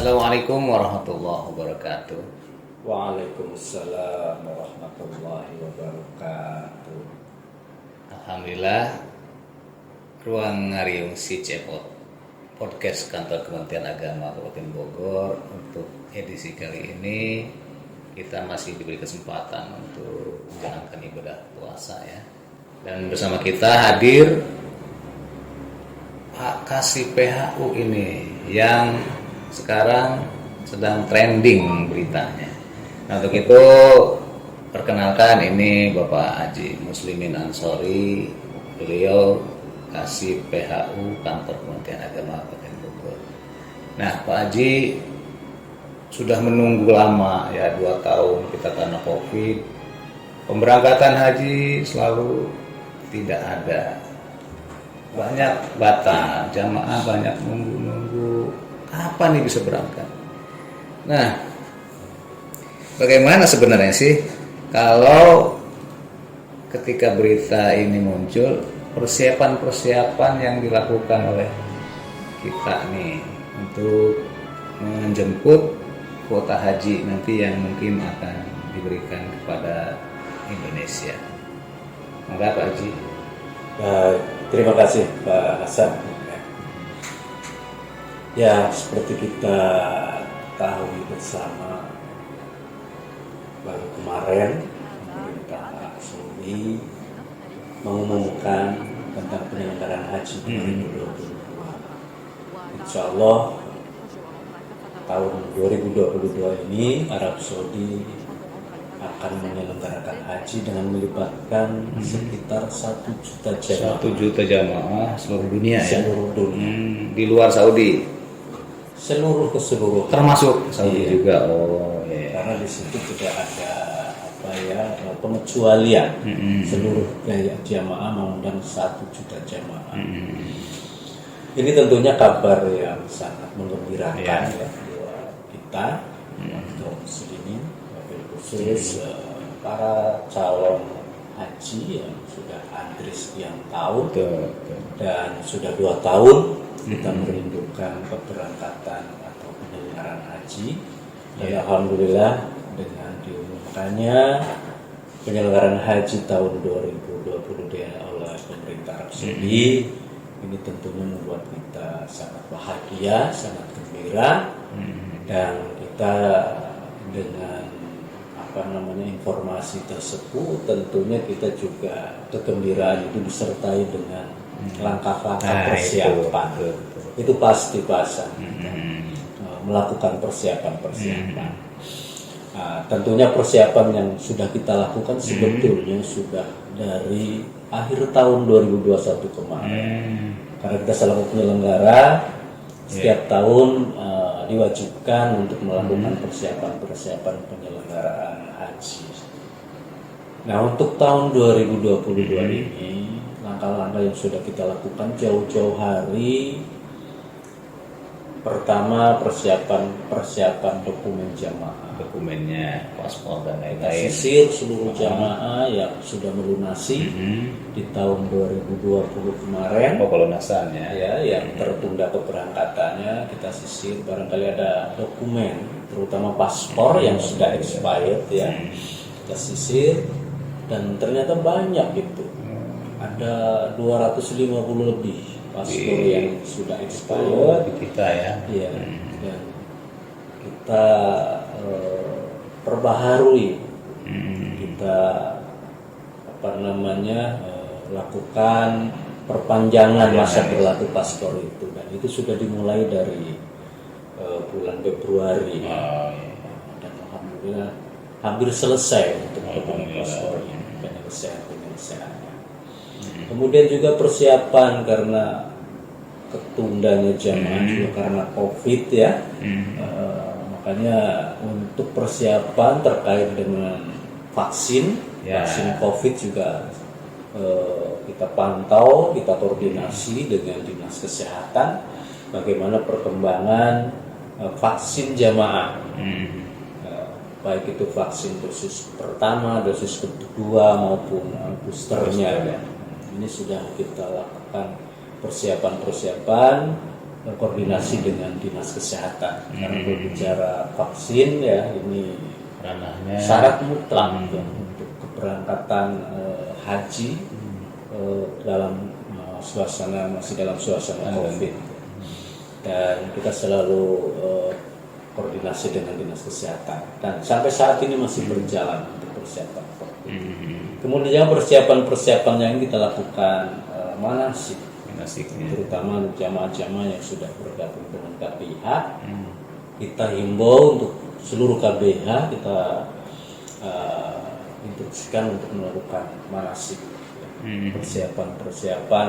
Assalamualaikum warahmatullahi wabarakatuh. Waalaikumsalam warahmatullahi wabarakatuh. Alhamdulillah, Ruang Ngariung Si Cepot Podcast Kantor Kementerian Agama Kabupaten Bogor. Untuk edisi kali ini kita masih diberi kesempatan untuk menjalankan ibadah puasa ya. Dan bersama kita hadir Pak Kasih PHU ini yang sekarang sedang trending beritanya. Nah, untuk itu perkenalkan, ini Bapak Haji Muslimin Ansori, beliau Kasih PHU Kantor Kementerian Agama Kabupaten Bogor. Nah, Pak Haji sudah menunggu lama ya, 2 tahun kita karena Covid. Pemberangkatan haji selalu tidak ada. Banyak batal, jamaah banyak nunggu kapan nih bisa berangkat. Nah, bagaimana sebenarnya sih kalau ketika berita ini muncul, persiapan-persiapan yang dilakukan oleh kita nih untuk menjemput kuota haji nanti yang mungkin akan diberikan kepada Indonesia. Maka Pak Haji. Terima kasih Pak Hasan. Ya, seperti kita tahu bersama, baru kemarin pemerintah Arab Saudi mengumumkan tentang penyelenggaraan haji 2022. Insya Allah tahun 2022 ini Arab Saudi akan menyelenggarakan haji dengan melibatkan sekitar 1 juta jamaah. 1 juta jamaah seluruh dunia ya. Seluruh dunia. Di luar Saudi. Seluruh keseluruhan. Termasuk Saudi juga. Oh, yeah. Karena di situ tidak ada pengecualian. Seluruh jamaah mengundang 1 juta jamaah. Ini tentunya kabar yang sangat menggembirakan ya buat kita untuk muslimin, khusus para calon haji yang sudah antri sekian tahun. Dan sudah 2 tahun kita merindukan keberangkatan atau penyelenggaraan haji. Dan alhamdulillah dengan diumumkannya penyelenggaraan haji tahun 2022 oleh pemerintah Arab Saudi, ini tentunya membuat kita sangat bahagia, sangat gembira, dan kita dengan informasi tersebut tentunya kita juga kegembiraan itu disertai dengan langkah-langkah persiapan. Itu pasti pasang melakukan persiapan. Tentunya persiapan yang sudah kita lakukan sebetulnya sudah dari akhir tahun 2021 kemarin. Karena kita selaku penyelenggara setiap tahun diwajibkan untuk melakukan persiapan penyelenggaraan haji. Nah, untuk tahun 2022 ini langkah-langkah yang sudah kita lakukan jauh-jauh hari. Pertama, persiapan dokumen jamaah, dokumennya, paspor dan kita lain-lain. sisir seluruh jamaah yang sudah melunasi di tahun 2020 kemarin. Pelunasan ya. Yang tertunda keberangkatannya kita sisir, barangkali ada dokumen terutama paspor yang sudah expired ya. Kita sisir dan ternyata banyak gitu. Ada 250 lebih paspor yang sudah expired di kita ya. Iya. Dan kita perbaharui. Kita lakukan perpanjangan masa berlaku paspor itu, dan itu sudah dimulai dari bulan Februari. Dan alhamdulillah hampir selesai untuk paspor penyelesaiannya. Kemudian juga persiapan karena ketundanya jamaah juga karena Covid ya. Makanya untuk persiapan terkait dengan vaksin Covid juga kita pantau, kita koordinasi dengan Dinas Kesehatan bagaimana perkembangan vaksin jamaah. Baik itu vaksin dosis pertama, dosis kedua maupun boosternya ya. Ini sudah kita lakukan persiapan koordinasi dengan dinas kesehatan. Karena berbicara vaksin ya ini ranahnya syarat mutlak ya, untuk keberangkatan haji dalam masih dalam suasana COVID. Dan kita selalu koordinasi dengan dinas kesehatan dan sampai saat ini masih berjalan untuk persiapan COVID. Kemudian persiapan yang kita lakukan manasik, terutama jamaah-jamaah yang sudah bergabung dengan KPIH. Kita himbau untuk seluruh KBH kita instruksikan untuk melakukan manasik, persiapan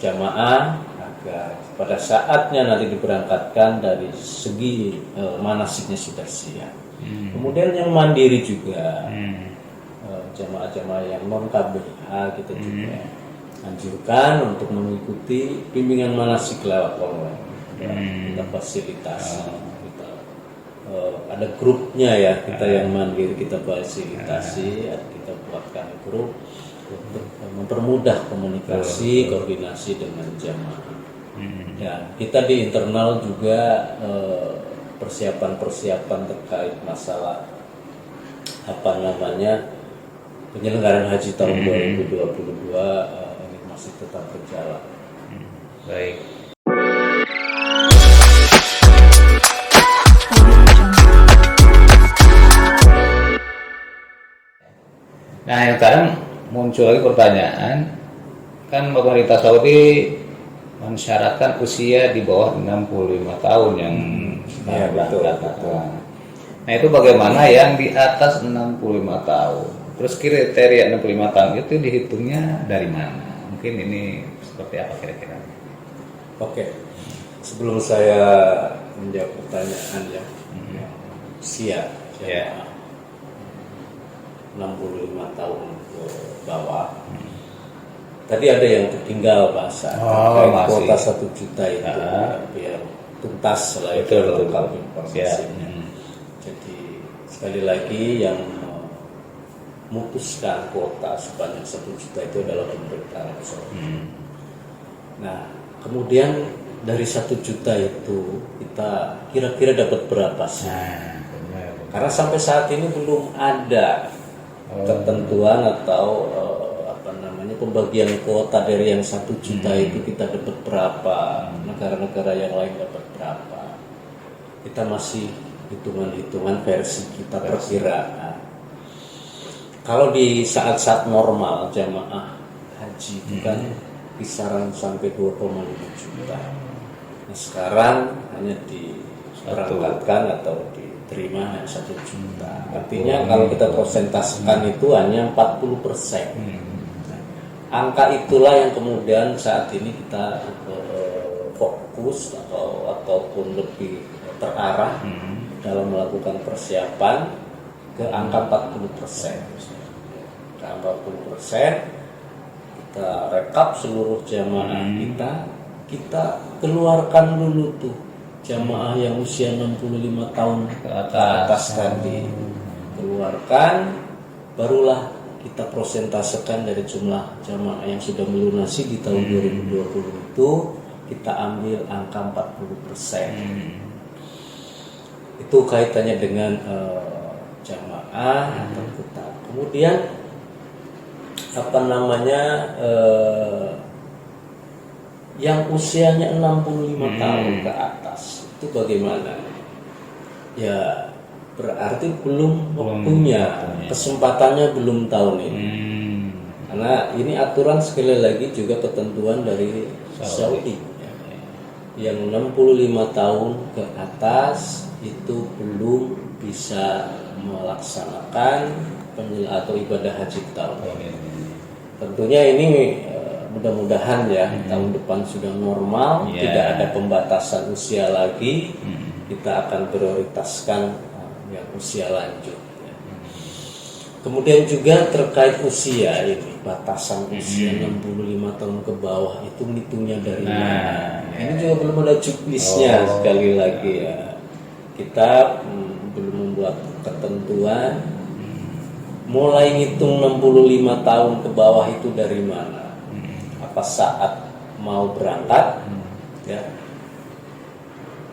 jamaah agar pada saatnya nanti diberangkatkan dari segi manasiknya sudah siap. Kemudian yang mandiri juga jamaah-jamaah yang non KBH kita juga anjurkan untuk mengikuti bimbingan manasik lewat online. Kita fasilitasi, kita ada grupnya ya, kita yang mandiri kita fasilitasi, kita buatkan grup untuk mempermudah komunikasi, koordinasi dengan jamaah. Dan kita di internal juga persiapan terkait masalah penyelenggaraan haji tahun 2022 ini masih tetap berjalan. Baik. Nah, yang sekarang muncul lagi pertanyaan, kan pemerintah Saudi mensyaratkan usia di bawah 65 tahun yang berangkat. Nah, itu bagaimana yang di atas 65 tahun? Terus kriteria 65 tahun itu dihitungnya dari mana? Mungkin ini seperti apa kira-kira? Oke, sebelum saya menjawab pertanyaan usia jamaah 65 tahun ke bawah. Tadi ada yang tertinggal bahasa kuota 1 juta itu biar tuntas lah itu lengkap informasinya. Jadi sekali lagi yang memutuskan kuota sebanyak 1 juta itu adalah pemerintah Arab Saudi. Nah, kemudian dari 1 juta itu kita kira-kira dapat berapa sih? Karena sampai saat ini belum ada ketentuan atau pembagian kuota dari yang 1 juta itu kita dapat berapa, negara-negara yang lain dapat berapa. Kita masih hitungan-hitungan versi kita perkiraan. Kalau di saat-saat normal jamaah haji itu kan kisaran sampai 2,5 juta. Nah, sekarang hanya diberangkatkan atau diterima hanya 1 juta. Artinya kalau kita prosentasikan itu hanya 40%. Angka itulah yang kemudian saat ini kita fokus ataupun lebih terarah dalam melakukan persiapan ke angka 40%. Ke angka 40%, kita rekap seluruh jamaah kita keluarkan dulu tuh jamaah yang usia 65 tahun ke atas tadi. Keluarkan, barulah kita prosentasekan dari jumlah jamaah yang sudah melunasi di tahun 2020 itu kita ambil angka 40%. Itu kaitannya dengan jamaah atau tetap. Kemudian yang usianya 65 tahun ke atas itu bagaimana? Ya berarti belum waktunya, kesempatannya belum tahun ini. Karena ini aturan sekali lagi juga ketentuan dari Saudi. Yang 65 tahun ke atas itu belum bisa melaksanakan atau ibadah haji tahun ini. Tentunya ini mudah-mudahan ya tahun depan sudah normal, tidak ada pembatasan usia lagi. Kita akan prioritaskan yang usia lanjut. Kemudian juga terkait usia ini, batasan usia 65 tahun ke bawah itu ngitungnya dari mana? Ini juga belum ada juknisnya sekali lagi ya. Kita belum membuat ketentuan. Mulai ngitung 65 tahun ke bawah itu dari mana? Apa saat mau berangkat ya,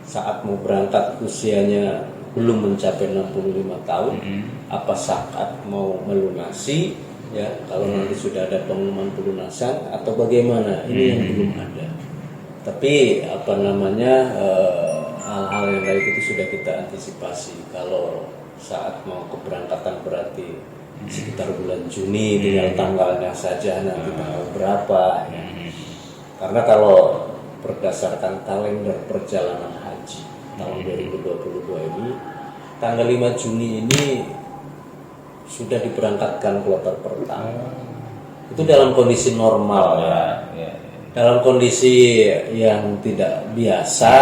saat mau berangkat usianya belum mencapai 65 tahun, apa saat mau melunasi, ya, kalau nanti sudah ada pengumuman pelunasan atau bagaimana, ini yang belum ada. Tapi apa namanya, hal-hal yang kayak itu sudah kita antisipasi. Kalau saat mau keberangkatan berarti sekitar bulan Juni, tinggal tanggalnya saja nanti tanggal berapa, ya. Karena kalau berdasarkan kalender perjalanan haji tahun 2022 ini, tanggal 5 Juni ini sudah diberangkatkan kloter pertama. Itu dalam kondisi normal, ya. Dalam kondisi yang tidak biasa,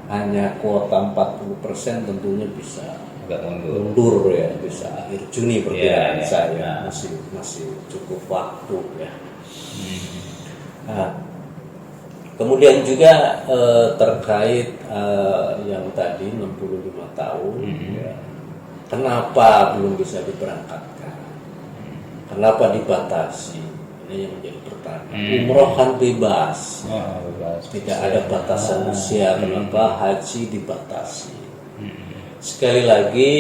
hanya kuota 40% tentunya bisa mundur, ya, bisa akhir Juni perkiraan saya. Masih cukup waktu, ya. Nah, kemudian juga terkait yang tadi 65 tahun, ya, kenapa belum bisa diberangkatkan? Kenapa dibatasi? Ini yang menjadi pertanyaan. Umroh kan bebas, tidak ada batasan usia. Kenapa haji dibatasi? Sekali lagi,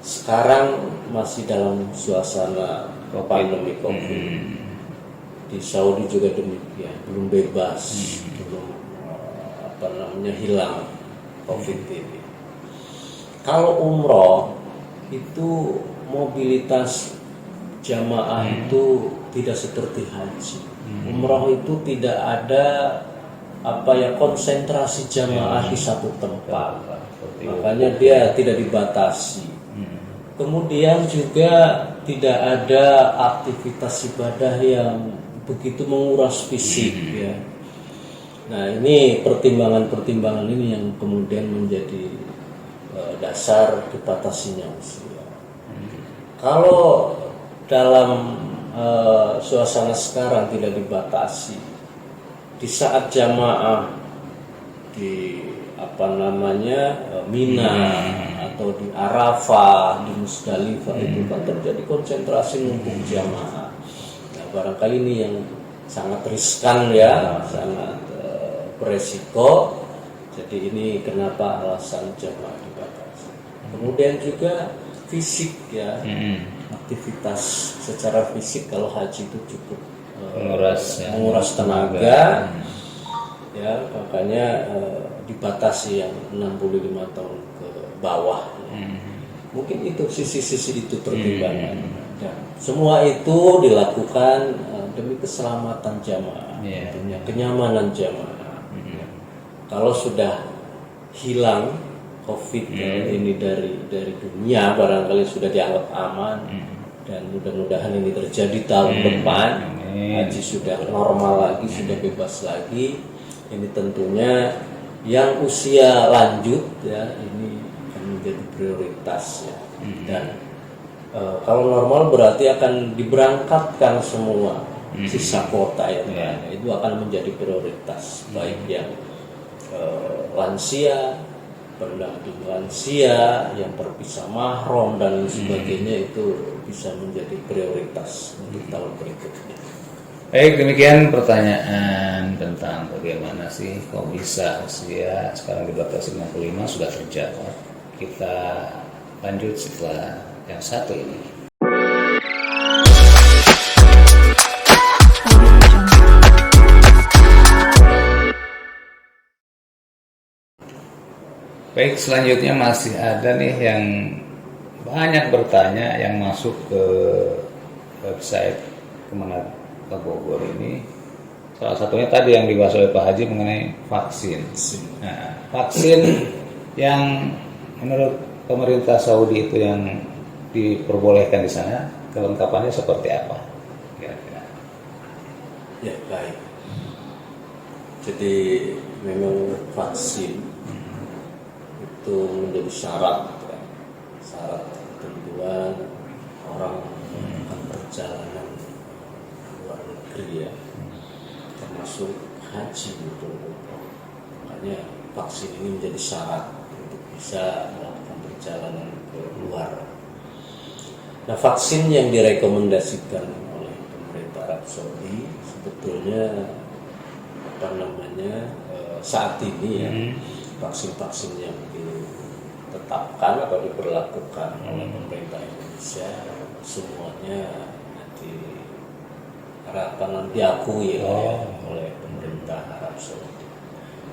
sekarang masih dalam suasana pandemi COVID. Di Saudi juga demikian, belum bebas, belum hilang COVID ini. Kalau umroh itu mobilitas jamaah itu tidak seperti haji. Umroh itu tidak ada konsentrasi jamaah di satu tempat, makanya dia tidak dibatasi. Kemudian juga tidak ada aktivitas ibadah yang begitu menguras fisik, ya. Nah, ini pertimbangan-pertimbangan ini yang kemudian menjadi dasar dibatasinya usia. Kalau dalam suasana sekarang tidak dibatasi, di saat jamaah di Mina atau di Arafah, di Musdalifah, itu kan terjadi konsentrasi numpuk jamaah. Barangkali ini yang sangat riskan, ya, sangat beresiko. Jadi ini kenapa alasan jamaah dibatasi. Kemudian juga fisik, ya, aktivitas secara fisik kalau haji itu cukup menguras tenaga, ya, makanya dibatasi yang 65 tahun ke bawah. Mungkin itu sisi-sisi itu pertimbangan. Dan semua itu dilakukan demi keselamatan jamaah, tentunya kenyamanan jamaah. Kalau sudah hilang COVID ini dari dunia, barangkali sudah dianggap aman, dan mudah-mudahan ini terjadi tahun depan, haji sudah normal lagi, sudah bebas lagi. Ini tentunya yang usia lanjut, ya, ini akan menjadi prioritas, ya. Dan kalau normal berarti akan diberangkatkan semua sisa kota, ya, itu akan menjadi prioritas, baik yang lansia, pendamping lansia, yang terpisah mahram dan sebagainya, itu bisa menjadi prioritas untuk tahun berikutnya. Baik, demikian pertanyaan tentang bagaimana sih kok bisa usia sekarang dibatasi 65 sudah terjawab. Kita lanjut setelah yang satu ini. Baik, selanjutnya masih ada nih yang banyak bertanya yang masuk ke website Kemenag Bogor ini. Salah satunya tadi yang dibahas oleh Pak Haji mengenai vaksin. Nah, vaksin yang menurut pemerintah Saudi itu yang diperbolehkan di sana, kelengkapannya seperti apa? Kira-kira. Ya, baik. Jadi memang vaksin itu menjadi syarat ketentuan orang melakukan perjalanan luar negeri, ya, termasuk haji gitu. Makanya vaksin ini menjadi syarat untuk bisa melakukan perjalanan ke luar. Nah, vaksin yang direkomendasikan oleh pemerintah Arab Saudi sebetulnya saat ini ya vaksin-vaksin yang ditetapkan atau diberlakukan oleh pemerintah Indonesia semuanya diakui oleh pemerintah Arab Saudi.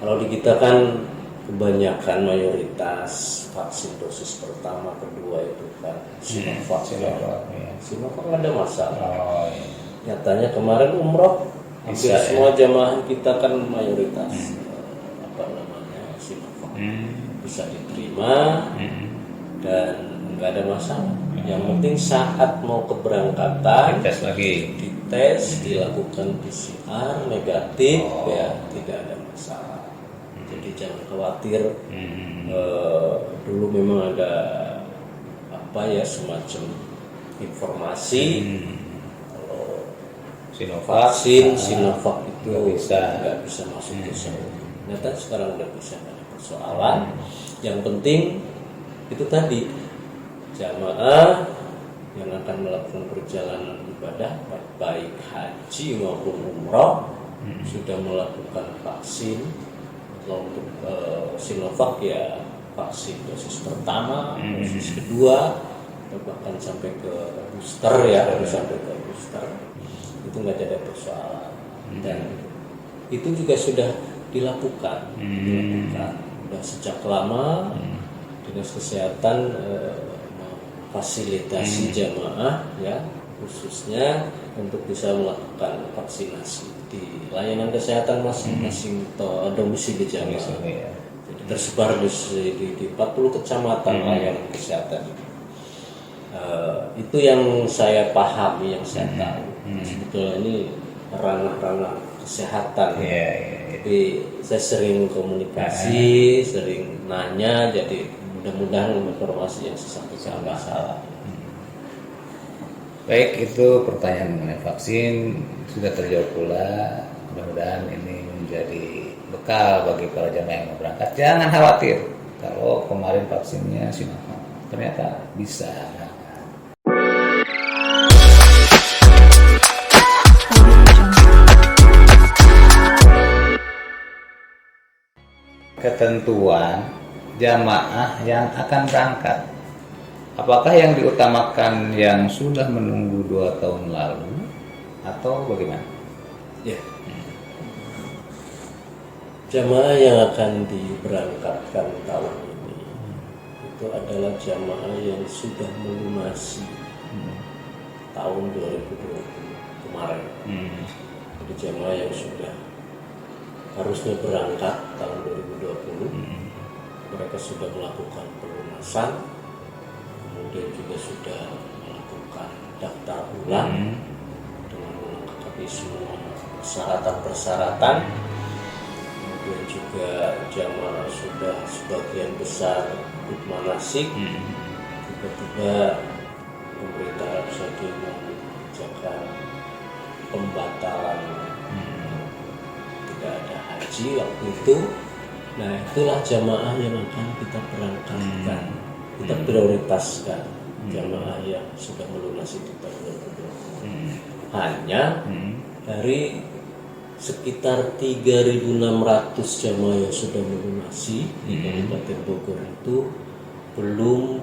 Kalau di kita kan kebanyakan mayoritas vaksin dosis pertama, kedua itu kan Sinovac. Sinovac ada masalah. Nyatanya kemarin umroh hampir semua jamaah kita kan mayoritas Sinovac bisa diterima dan nggak ada masalah. Yang penting saat mau keberangkatan dites, dilakukan PCR negatif, ya tidak ada masalah. Jadi jangan khawatir. Dulu memang ada semacam informasi kalau vaksin Sinovac itu nggak bisa masuk ke Saudi. Ternyata sekarang udah bisa, nggak ada persoalan. Yang penting itu tadi, jamaah yang akan melakukan perjalanan ibadah baik haji maupun umroh sudah melakukan vaksin. Kalau untuk Sinovac ya vaksin dosis pertama, dosis kedua, atau bahkan sampai ke booster itu nggak ada persoalan. Dan itu juga sudah dilakukan sudah sejak lama. Dinas Kesehatan fasilitasi jamaah ya, khususnya untuk bisa melakukan vaksinasi di layanan kesehatan masing-masing domisili jamaah. Jadi tersebar di 40 kecamatan layanan kesehatan. Itu yang saya pahami, yang saya tahu. Sebetulnya ini ranah-ranah kesehatan. Jadi saya sering komunikasi, sering nanya, jadi mudah-mudahan informasi yang saya sampaikan nggak salah. Baik, itu pertanyaan mengenai vaksin sudah terjawab pula. Mudah-mudahan ini menjadi bekal bagi para jamaah yang mau berangkat. Jangan khawatir kalau kemarin vaksinnya Sinovac, ternyata bisa. Ketentuan jamaah yang akan berangkat, apakah yang diutamakan yang sudah menunggu 2 tahun lalu atau bagaimana? Ya. Jamaah yang akan diberangkatkan tahun ini itu adalah jamaah yang sudah melunasi tahun 2020 kemarin. Jadi jamaah yang sudah harusnya berangkat tahun 2020, mereka sudah melakukan pelunasan, kemudian juga sudah melakukan daftar ulang dengan melengkapi semua persyaratan-persyaratan. Kemudian juga jamaah sudah sebagian besar ikut manasik. Tiba-tiba pemerintah Arab Saudi mengebijakan pembatalan, tidak ada haji waktu itu. Nah, itulah jamaah yang akan kita berangkatkan. Kita prioritaskan jamaah yang sudah melunasi di tahun 2020. Hanya dari sekitar 3.600 jamaah yang sudah melunasi di Kabupaten Bogor itu belum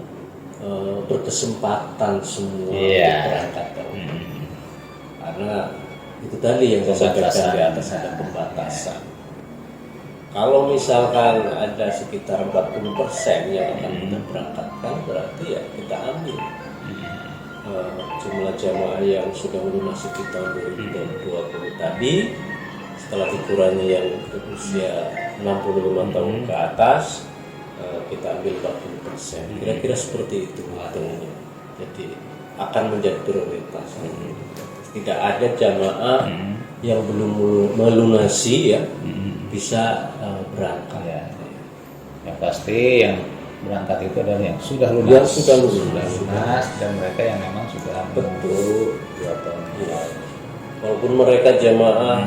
berkesempatan semua berangkat tahun ini. Karena itu tadi yang saya sampaikan di atas, ada pembatasan. Kalau misalkan ada sekitar 40% yang akan kita berangkatkan, berarti ya kita ambil jumlah jamaah yang sudah melunasi di tahun 2020 tadi, setelah dikurangi yang berusia 65 tahun ke atas, kita ambil 40%. Kira-kira seperti itu hitungnya. Jadi akan menjadi prioritas. Tidak ada jamaah yang belum melunasi ya bisa berangkat. Yang pasti yang berangkat itu adalah yang sudah lunas. Dan mereka yang memang sudah betul 2 tahun. Walaupun mereka jamaah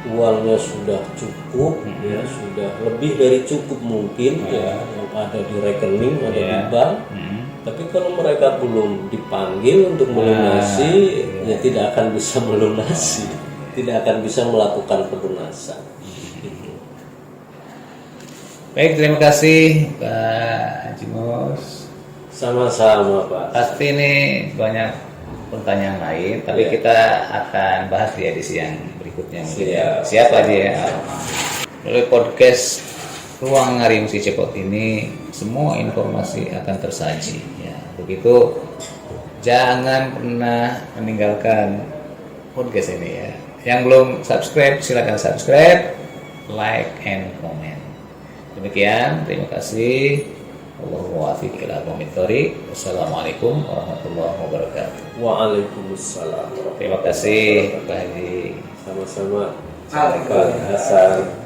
uangnya sudah cukup, ya sudah lebih dari cukup mungkin ya yang ada di rekening, ada di bank. Tapi kalau mereka belum dipanggil untuk melunasi, ya tidak akan bisa melunasi, tidak akan bisa melakukan pelunasan. Baik, terima kasih Pak Haji Mus. Sama-sama Pak. Pasti ini banyak pertanyaan lain, tapi Iya. kita akan bahas di edisi yang berikutnya. mungkin ya. Siap. Siapa aja ya? Melalui podcast Ruang Ngariung Si Cepot ini, semua informasi akan tersaji. Ya, begitu. Jangan pernah meninggalkan podcast ini ya. Yang belum subscribe, silakan subscribe, like, and comment. Demikian, terima kasih. Wassalamualaikum warahmatullahi wabarakatuh. Waalaikumsalam. Terima kasih Pak Haji. Sama-sama. Assalamualaikum. Pak Hasan.